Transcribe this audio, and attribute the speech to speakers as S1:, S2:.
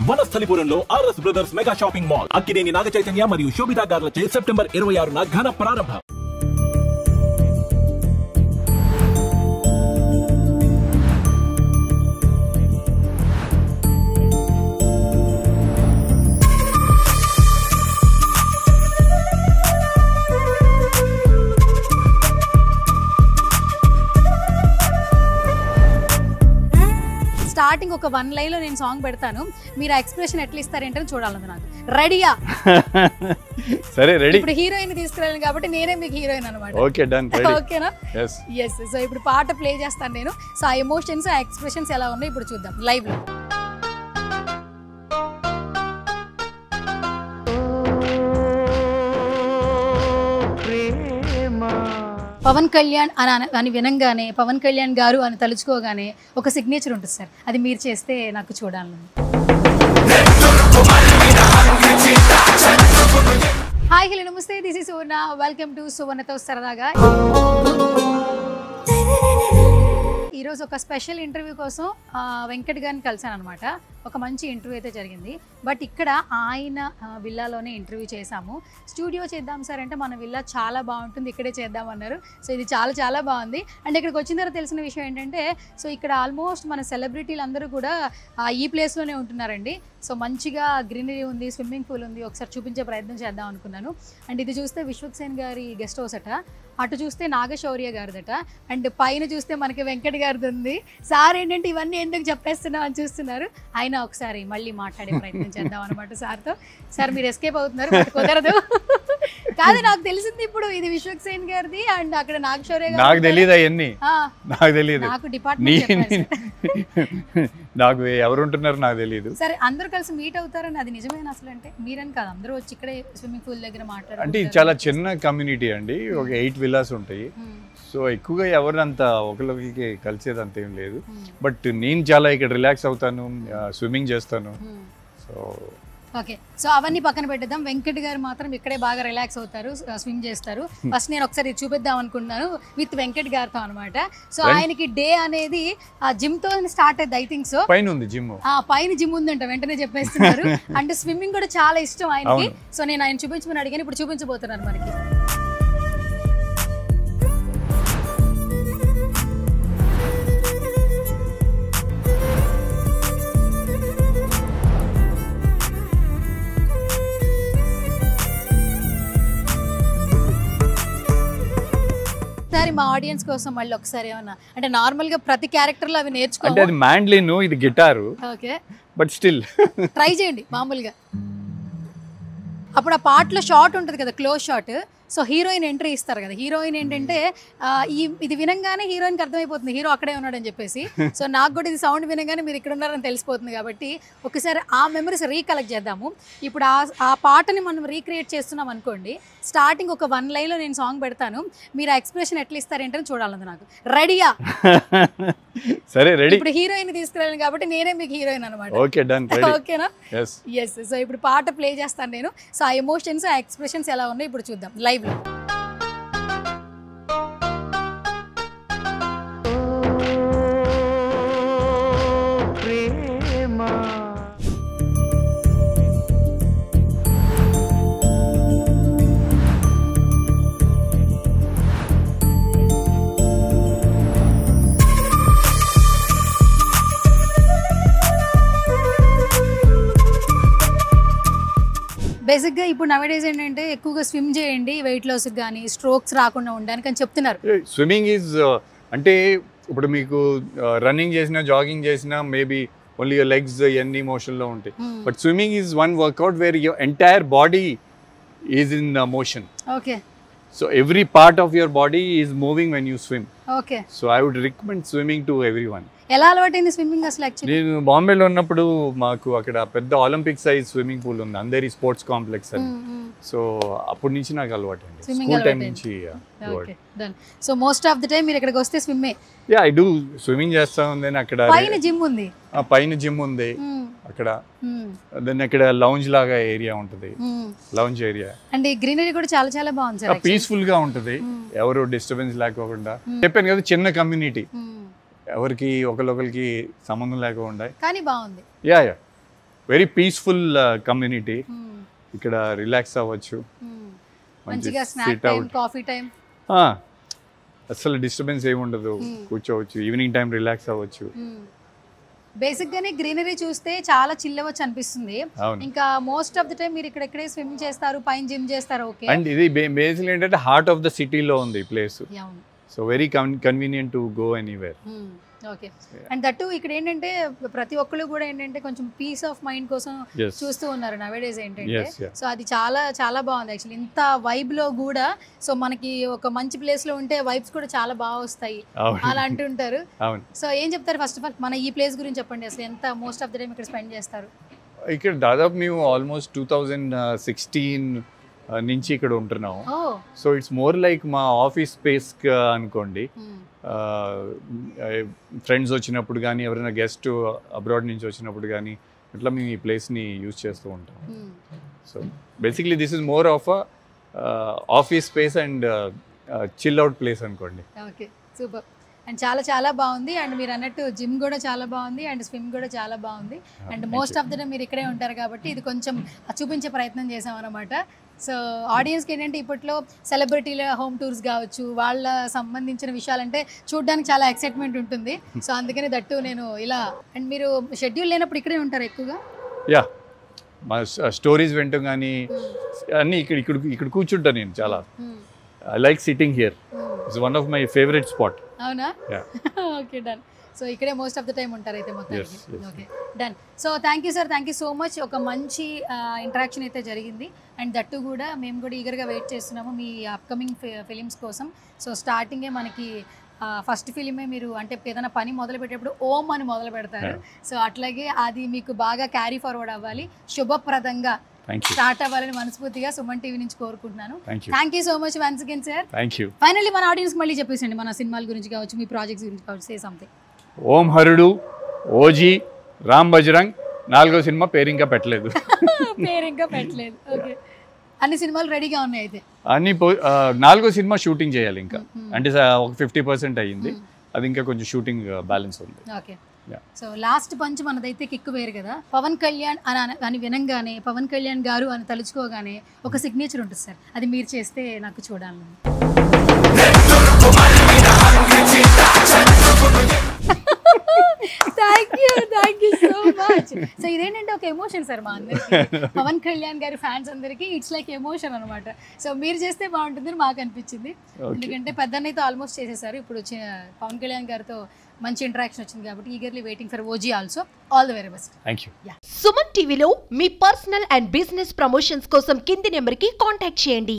S1: వనస్థలిపురంలో RS brothers mega shopping mall Akkineni Naga Chaitanya మరియు Sobhita గార్లచే September 26న ఘన ప్రారంభం.
S2: స్టార్టింగ్ ఒక 1 లైన్ లో నేను సాంగ్ పెడతాను, మీరు ఆ ఎక్స్ప్రెషన్ ఎట్లా ఇస్తారేంటని చూడాలి. నాకు రెడీయా?
S3: సరే రెడీ.
S2: ఇప్పుడు హీరోయిన్ తీసుకురాను కాబట్టి నేనే మీకు హీరోయిన్ అనమాట.
S3: Okay done. రెడీ.
S2: ఓకేనా? yes. సో ఇప్పుడు పాట ప్లే చేస్తాను నేను. సో ఆ ఎమోషన్స్ ఆ ఎక్స్ప్రెషన్స్ ఎలా ఉన్నాయో ఇప్పుడు చూద్దాం లైవ్ లో. పవన్ కళ్యాణ్ అని వినంగానే, పవన్ కళ్యాణ్ గారు అని తలుచుకోగానే ఒక సిగ్నేచర్ ఉంటుంది సార్, అది మీరు చేస్తే నాకు చూడాలని. హాయ్ హలో నమస్తే, this is Suvarna, welcome to సువర్ణతో సరదాగా. ఈరోజు ఒక స్పెషల్ ఇంటర్వ్యూ కోసం వెంకట్ గారిని కలిసాను అనమాట. ఒక మంచి ఇంటర్వ్యూ అయితే జరిగింది. బట్ ఇక్కడ ఆయన విల్లాలోనే ఇంటర్వ్యూ చేశాము. స్టూడియో చేద్దాం సార్ అంటే మన విల్లా చాలా బాగుంటుంది, ఇక్కడే చేద్దామన్నారు. సో ఇది చాలా చాలా బాగుంది. అండ్ ఇక్కడికి వచ్చిన తర్వాత తెలిసిన విషయం ఏంటంటే, సో ఇక్కడ ఆల్మోస్ట్ మన సెలబ్రిటీలు అందరూ కూడా ఈ ప్లేస్లోనే ఉంటున్నారండి. సో మంచిగా గ్రీనరీ ఉంది, స్విమ్మింగ్ పూల్ ఉంది. ఒకసారి చూపించే ప్రయత్నం చేద్దాం అనుకున్నాను. అండ్ ఇది చూస్తే విశ్వక్సేన్ గారి గెస్ట్ హౌస్ అట, అటు చూస్తే నాగశౌర్య గారిదట, అండ్ పైన చూస్తే మనకి వెంకట్ గారిది ఉంది. సార్ ఏంటంటే ఇవన్నీ ఎందుకు చెప్పేస్తున్నావు అని చూస్తున్నారు. ఆయన ఒకసారి మళ్ళీ మాట్లాడే ప్రయత్నం చేద్దాం అనమాట సార్తో. సార్ మీరు ఎస్కేప్ అవుతున్నారు, కుదరదు. కాదు, నాకు తెలిసింది ఇప్పుడు ఇది విశ్వక్సేన్ గారిది అండ్ అక్కడ నాగశౌర్య గారు.
S3: నాకు తెలియదు అవన్నీ, నాకు తెలియదు.
S2: నాకు డిపార్ట్మెంట్
S3: నాకు ఎవరు ఉంటున్నారు నాకు తెలియదు.
S2: సరే అందరూ కలిసి మీట్ అవుతారని అది నిజమేనా అసలు? అంటే మీరని కాదు, అందరూ వచ్చి ఇక్కడే స్విమ్మింగ్ పూల్ దగ్గర మాట్లాడారు.
S3: అంటే ఇది చాలా చిన్న కమ్యూనిటీ అండి, ఒక 8 విల్లాస్ ఉంటాయి. సో ఎక్కువగా ఎవరంత ఒకరికి కలిసేది అంత ఏం లేదు. బట్ నేను చాలా ఇక్కడ రిలాక్స్ అవుతాను, స్విమ్మింగ్ చేస్తాను. సో
S2: ఓకే, సో అవన్నీ పక్కన పెట్టేద్దాం. వెంకట్ గారు మాత్రం ఇక్కడే బాగా రిలాక్స్ అవుతారు, స్విమ్ చేస్తారు. ఫస్ట్ నేను ఒకసారి చూపిద్దాం అనుకుంటున్నాను విత్ వెంకట్ గారితో అనమాట. సో ఆయనకి డే అనేది జిమ్ తో స్టార్ట్ అయ్యింది, ఐ థింక్ సో.
S3: పైన ఉంది జిమ్,
S2: పైన జిమ్ ఉందంట, వెంటనే చెప్పేస్తున్నారు. అంటే స్విమ్మింగ్ కూడా చాలా ఇష్టం ఆయనకి. సో నేను ఆయన చూపించమని అడిగాను, ఇప్పుడు చూపించబోతున్నాను మనకి. మా ఆడియన్స్ కోసం మళ్ళీ ఒకసారి ఏమన్నా అంటే నార్మల్ గా ప్రతి క్యారెక్టర్ లో అవి నేర్చుకో.
S3: అంటే అది మ్యాండ్లిన్, ఇది guitar. Okay, but still
S2: try చేయండి మామూలుగా. అప్పుడు ఆ పాటలో షార్ట్ ఉంటుంది కదా, close shot. So heroine entry ఇస్తారు కదా, హీరోయిన్ ఏంటంటే ఇది వినంగానే హీరోయిన్కి అర్థమైపోతుంది హీరో అక్కడే ఉన్నాడని చెప్పేసి. సో నాకు కూడా ఇది సౌండ్ వినగానే మీరు ఇక్కడ ఉన్నారని తెలిసిపోతుంది. కాబట్టి ఒకసారి ఆ మెమరీస్ రీకలెక్ట్ చేద్దాము. ఇప్పుడు ఆ పాటని మనం రీక్రియేట్ చేస్తున్నాం అనుకోండి. స్టార్టింగ్ ఒక 1 లైన్ లో నేను సాంగ్ పెడతాను, మీరు ఆ ఎక్స్ప్రెషన్ ఎట్లా ఇస్తారేంటని చూడాలి. నాకు రెడీయా?
S3: సరే రెడీ.
S2: ఇప్పుడు హీరోయిన్ తీసుకురాను కాబట్టి నేనే మీకు హీరోయిన్ అనమాట.
S3: Okay done.
S2: ఓకేనా? ఎస్. సో ఇప్పుడు పాట ప్లే చేస్తాను నేను. సో ఆ ఎమోషన్స్ ఆ ఎక్స్ప్రెషన్స్ ఎలా ఉన్నాయో ఇప్పుడు చూద్దాం లైవ్ లో. బేసిక్గా ఇప్పుడు నవడేస్ ఏంటంటే ఎక్కువగా స్విమ్ చేయండి, వెయిట్ లాస్ కానీ స్ట్రోక్స్ రాకుండా ఉండడానికి అని చెప్తున్నారు.
S3: స్విమ్మింగ్ ఈజ్ అంటే ఇప్పుడు మీకు రన్నింగ్ చేసినా జాగింగ్ చేసినా మేబీ ఓన్లీ యువర్ లెగ్స్ ఇవన్నీ మోషన్లో ఉంటాయి. But swimming is one workout where your entire body is in motion.
S2: Okay.
S3: So every part of your body is moving when you swim.
S2: Okay.
S3: So I would recommend swimming to everyone.
S2: ఎలా అలవాటైంది swimming అసలు? Actually
S3: నేను బాంబేలో ఉన్నప్పుడు మాకు అక్కడ పెద్ద Olympic size swimming pool ఉంది, అందరి స్పోర్ట్స్ కాంప్లెక్స్ అని. సో అప్పటి నుంచి నాకు అలవాటు అండి, స్కూల్ టైం నుంచి.
S2: Okay done. So most of the time మీరు ఇక్కడికి వస్తే స్విమ్మే?
S3: యా ఐ డు స్విమ్మింగ్ చేస్తా ఉంది. అక్కడ
S2: పైన జిమ్ ఉంది,
S3: పైన జిమ్ ఉంది అక్కడ. దెన్ అక్కడ లౌంజ్ లాగా ఏరియా ఉంటుంది, లౌంజ్ ఏరియా.
S2: అండ్ ఈ గ్రీనరీ కూడా చాలా చాలా బాగుంది సార్,
S3: పీస్ఫుల్ గా ఉంటుంది, ఎవరు డిస్టర్బెన్స్ లేకోకుండా. చెప్పాను కదా చిన్న కమ్యూనిటీ, ఎవరికి ఒకరికి సంబంధం లేకుండా,
S2: కానీ బాగుంది.
S3: Yeah yeah very peaceful community. ఇక్కడ రిలాక్స్ అవ్వచ్చు,
S2: మంచిగా స్నాక్ టైం, కాఫీ టైం,
S3: అసలు డిస్టర్బెన్స్ ఏమి ఉండదు, కూర్చోవచ్చు, ఈవినింగ్ టైం రిలాక్స్ అవ్వచ్చు.
S2: బేసిక్ గానే గ్రీనరీ చూస్తే చాలా చిల్ అవ్వచ్చు అనిపిస్తుంది. ఇంకా మోస్ట్ ఆఫ్ ద టైం మీరు ఇక్కడే స్విమ్ చేస్తారు, పైన జిమ్ చేస్తారు. ఓకే,
S3: అండ్ ఇది బేసిక్ ఏంటంటే హార్ట్ ఆఫ్ ద సిటీలో ఉంది ఈ place. So very convenient to go anywhere.
S2: Okay, and that ఇక్కడ ఏంటంటే ప్రతి ఒక్కళ్ళు కూడా ఏంటంటే కొంచెం పీస్ ఆఫ్ మైండ్ కోసం చూస్తూ ఉన్నారు నవేడేస్ ఏంటంటే. సో అది చాలా చాలా బాగుంది యాక్చువల్లీ. ఇంత వైబ్ లో కూడా సో మనకి ఒక మంచి ప్లేస్ లో ఉంటే వైబ్స్ కూడా చాలా బాగా వస్తాయి అలా అంటుంటారు. సో ఏం చెప్తారు ఫస్ట్ ఆఫ్ ఆల్ మన ఈ ప్లేస్ గురించి చెప్పండి, అసలు ఎంత మోస్ట్ ఆఫ్ ద టైం ఇక్కడ స్పెండ్ చేస్తారు?
S3: ఇక్కడ దాదాపు మేము ఆల్మోస్ట్ 2016 నుంచి ఇక్కడ ఉంటున్నాం. సో ఇట్స్ మోర్ లైక్ మా ఆఫీస్ స్పేస్ అనుకోండి. ఫ్రెండ్స్ వచ్చినప్పుడు కానీ, ఎవరైనా గెస్ట్ అబ్రాడ్ నుంచి వచ్చినప్పుడు కానీ ఇట్లా మేము ఈ ప్లేస్ని యూజ్ చేస్తూ ఉంటాం. So basically this is more of office space and chill out place అనుకోండి.
S2: Okay, super. అండ్ చాలా చాలా బాగుంది. అండ్ మీరు అన్నట్టు జిమ్ కూడా చాలా బాగుంది, అండ్ స్విమ్ కూడా చాలా బాగుంది. And most of the time మీరు ఇక్కడే ఉంటారు కాబట్టి ఇది కొంచెం చూపించే ప్రయత్నం చేసామన్నమాట. సో ఆడియన్స్కి ఏంటంటే ఇప్పట్లో సెలబ్రిటీల హోమ్ టూర్స్ కావచ్చు, వాళ్ళ సంబంధించిన విషయాలంటే చూడడానికి చాలా ఎక్సైట్మెంట్ ఉంటుంది. సో అందుకని దట్టు నేను ఇలా. అండ్ మీరు షెడ్యూల్ లేనప్పుడు ఇక్కడే ఉంటారు ఎక్కువగా?
S3: యా, మా స్టోరీస్ వింటాం కానీ అన్నీ ఇక్కడ కూర్చుంటా నేను చాలా. I like sitting here. It's one of my favourite spot.
S2: అవునా? Okay, done. సో ఇక్కడే మోస్ట్ ఆఫ్ ద టైం ఉంటారు అయితే మొత్తానికి. Okay, done. So thank you sir, thank you so much. ఒక మంచి ఇంటరాక్షన్ అయితే జరిగింది. అండ్ దట్టు కూడా మేము కూడా ఈగర్గా వెయిట్ చేస్తున్నాము మీ అప్కమింగ్ ఫిలిమ్స్ కోసం. సో స్టార్టింగే మనకి ఫస్ట్ ఫిలిమే మీరు అంటే ఏదైనా పని మొదలు పెట్టేటప్పుడు ఓం అని మొదలు పెడతారు. సో అట్లాగే అది మీకు బాగా క్యారీ ఫార్వర్డ్ అవ్వాలి, శుభప్రదంగా స్టార్ట్ అవ్వాలని మనస్ఫూర్తిగా సుమన్ టీవీ నుంచి కోరుకుంటున్నాను. Thank you so much once again sir. Finally మన ఆడియన్స్ మళ్ళీ చెప్పేసండి మన సినిమాల గురించి కావచ్చు, మీ ప్రాజెక్ట్స్ గురించి కావచ్చు, సే సంథింగ్.
S3: ఓం హరుడు, ఓజీ, రామ్ బజరంగ్, 4వ సినిమా పేరు ఇంకా పెట్టలేదు.
S2: ఓకే, అన్ని సినిమాలు రెడీగా ఉన్నాయి అయితే?
S3: అన్ని 4వ సినిమా షూటింగ్ చేయాలి ఇంకా, అంటే ఒక 50% అయ్యింది, అది ఇంకా కొంచెం షూటింగ్ బ్యాలెన్స్ ఉంది.
S2: ఓకే, సో లాస్ట్ పంచ్ మనదైతే కిక్ వేరు కదా. పవన్ కళ్యాణ్ అని వినంగానే, పవన్ కళ్యాణ్ గారు అని తలుచుకోగానే ఒక సిగ్నేచర్ ఉంటుంది సార్, అది మీరు చేస్తే నాకు చూడాలి. Thank you so much. So ఇదేంటంటే ఒక ఎమోషన్ సార్ మా అందరికి, పవన్ కళ్యాణ్ గారి ఫ్యాన్స్ అందరికి ఇట్స్ లైక్ ఎమోషన్ అనమాట. సో మీరు చేస్తే బాగుంటుందని మాకు అనిపించింది, ఎందుకంటే పెద్దన్నైతే ఆల్మోస్ట్ చేసేసారు. ఇప్పుడు పవన్ కళ్యాణ్ గారితో మంచి ఇంటరాక్షన్ వచ్చింది కాబట్టి eagerly waiting for OG also. All the very best.
S3: Thank you.
S4: Suman టీవీలో మీ పర్సనల్ అండ్ బిజినెస్ ప్రమోషన్స్ కోసం కింది నెంబర్కి కాంటాక్ట్ చేయండి.